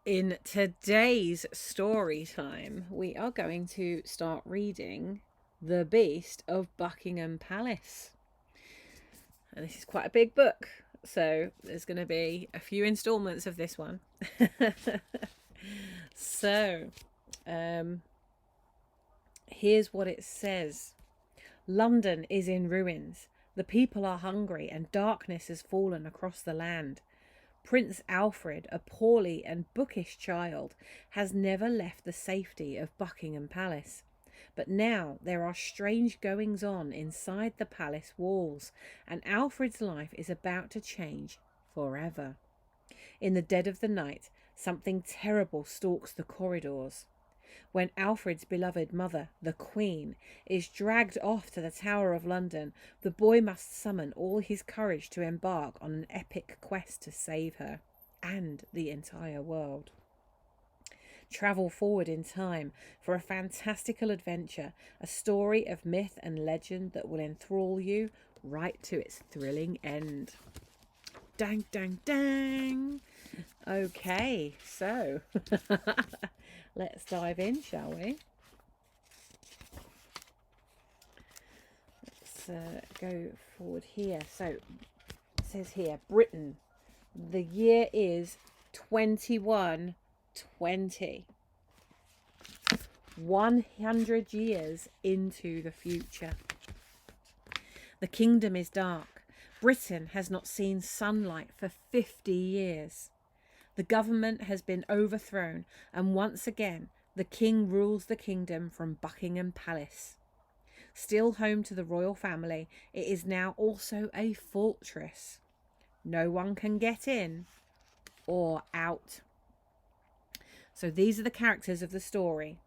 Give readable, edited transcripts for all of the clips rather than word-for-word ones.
In today's story time, we are going to start reading The Beast of Buckingham Palace. And this is quite a big book, so there's going to be a few installments of this one. So, here's what it says. London is in ruins. The people are hungry and darkness has fallen across the land. Prince Alfred, a poorly and bookish child, has never left the safety of Buckingham Palace. But now there are strange goings on inside the palace walls, and Alfred's life is about to change forever. In the dead of the night, something terrible stalks the corridors. When Alfred's beloved mother, the Queen, is dragged off to the Tower of London, the boy must summon all his courage to embark on an epic quest to save her and the entire world. Travel forward in time for a fantastical adventure, a story of myth and legend that will enthrall you right to its thrilling end. Dang, dang, dang! Okay, so let's dive in, shall we? Let's go forward here. So it says here, Britain. The year is 2120. 100 years into the future. The kingdom is dark. Britain has not seen sunlight for 50 years. The government has been overthrown, and once again the king rules the kingdom from Buckingham Palace. Still home to the royal family, it is now also a fortress. No one can get in or out. So these are the characters of the story.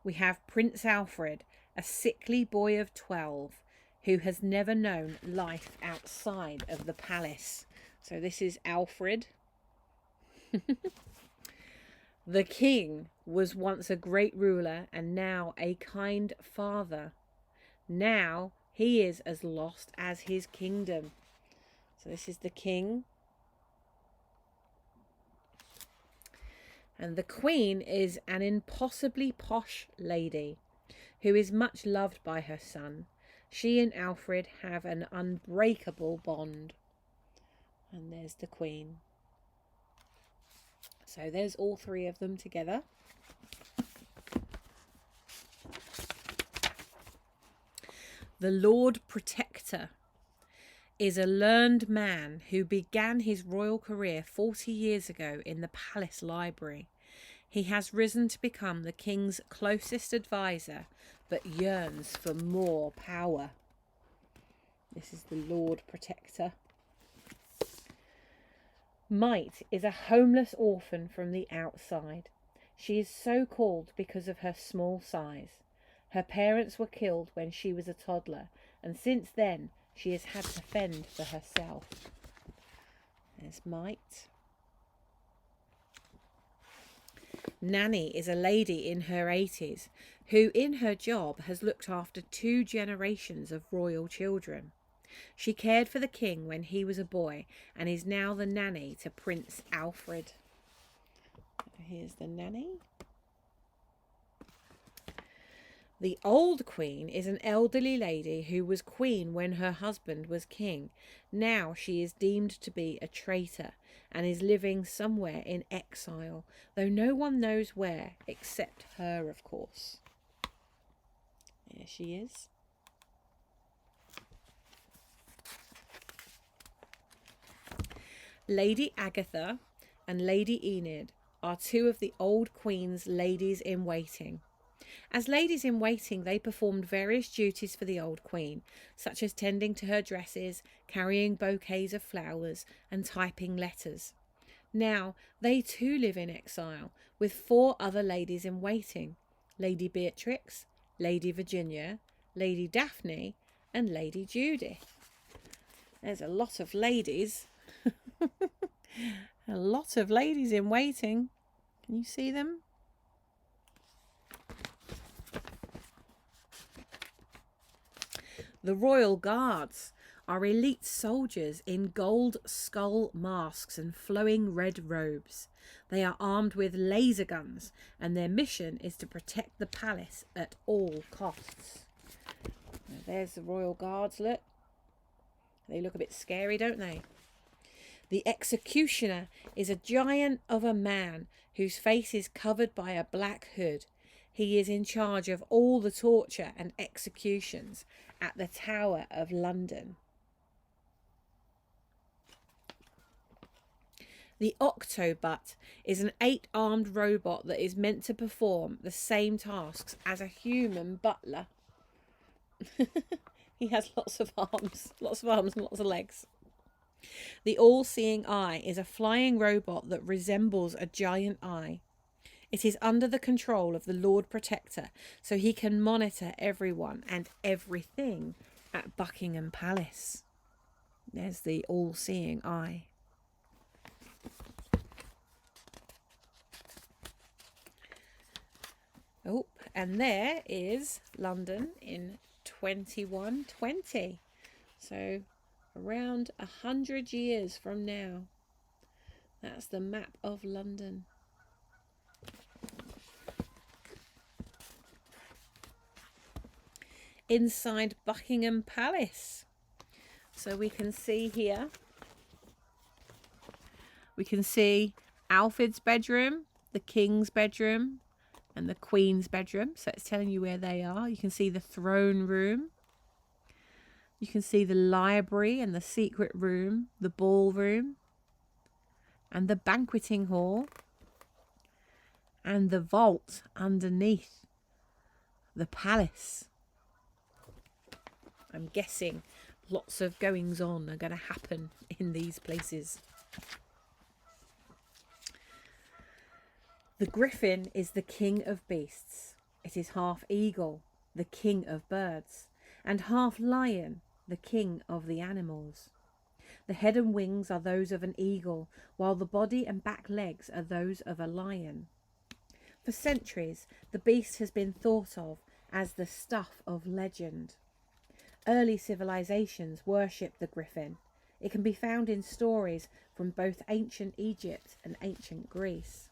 We have Prince Alfred, a sickly boy of 12 who has never known life outside of the palace. So this is Alfred. The king was once a great ruler and now a kind father. Now he is as lost as his kingdom. So this is the king. And the Queen is an impossibly posh lady who is much loved by her son. She and Alfred have an unbreakable bond. And there's the Queen. So there's all three of them together. The Lord Protector is a learned man who began his royal career 40 years ago in the palace library. He has risen to become the king's closest advisor, but yearns for more power. This is the Lord Protector. Might is a homeless orphan from the outside. She is so called because of her small size. Her parents were killed when she was a toddler, and since then she has had to fend for herself. There's Might. Nanny is a lady in her 80s who in her job has looked after 2 generations of royal children. She cared for the king when he was a boy and is now the nanny to Prince Alfred. Here's the nanny. The old queen is an elderly lady who was queen when her husband was king. Now she is deemed to be a traitor and is living somewhere in exile, though no one knows where except her, of course. There she is. Lady Agatha and Lady Enid are 2 of the old queen's ladies in waiting. As ladies in waiting, they performed various duties for the old queen, such as tending to her dresses, carrying bouquets of flowers, and typing letters. Now, they too live in exile, with 4 other ladies in waiting: Lady Beatrix, Lady Virginia, Lady Daphne, and Lady Judith. There's a lot of ladies. A lot of ladies in waiting. Can you see them? The royal guards are elite soldiers in gold skull masks and flowing red robes. They are armed with laser guns, and their mission is to protect the palace at all costs. Now, there's the royal guards, look. They look a bit scary, don't they? The executioner is a giant of a man whose face is covered by a black hood. He is in charge of all the torture and executions at the Tower of London. The Octobot is an 8-armed robot that is meant to perform the same tasks as a human butler. He has lots of arms and lots of legs. The all-seeing eye is a flying robot that resembles a giant eye. It is under the control of the Lord Protector, so he can monitor everyone and everything at Buckingham Palace. There's the all-seeing eye. Oh, and there is London in 2120. So around 100 years from now. That's the map of London. Inside Buckingham Palace. So we can see here, we can see Alfred's bedroom, the King's bedroom, and the Queen's bedroom. So it's telling you where they are. You can see the throne room. You can see the library and the secret room, the ballroom, and the banqueting hall, and the vault underneath the palace. I'm guessing lots of goings on are going to happen in these places. The griffin is the king of beasts. It is half eagle, the king of birds, and half lion, the king of the animals. The head and wings are those of an eagle, while the body and back legs are those of a lion. For centuries, the beast has been thought of as the stuff of legend. Early civilizations worshipped the griffin. It can be found in stories from both ancient Egypt and ancient Greece.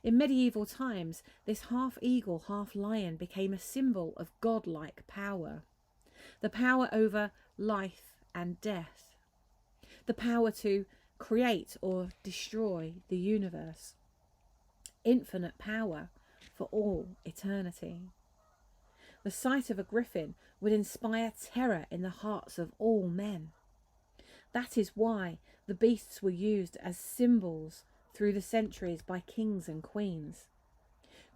In medieval times, this half eagle, half lion became a symbol of godlike power. The power over life and death. The power to create or destroy the universe. Infinite power for all eternity. The sight of a griffin would inspire terror in the hearts of all men. That is why the beasts were used as symbols through the centuries by kings and queens.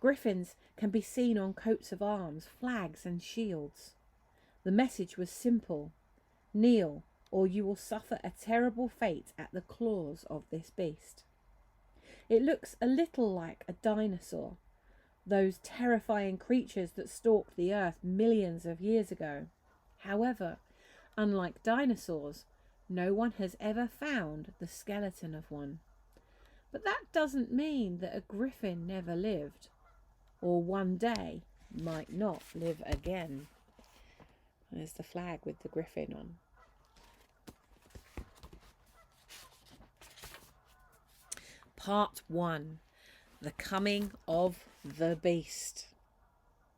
Griffins can be seen on coats of arms, flags and shields. The message was simple: kneel, or you will suffer a terrible fate at the claws of this beast. It looks a little like a dinosaur, those terrifying creatures that stalked the earth millions of years ago. However, unlike dinosaurs, no one has ever found the skeleton of one. But that doesn't mean that a griffin never lived, or one day might not live again. There's the flag with the griffin on. Part 1. The Coming of the Beast.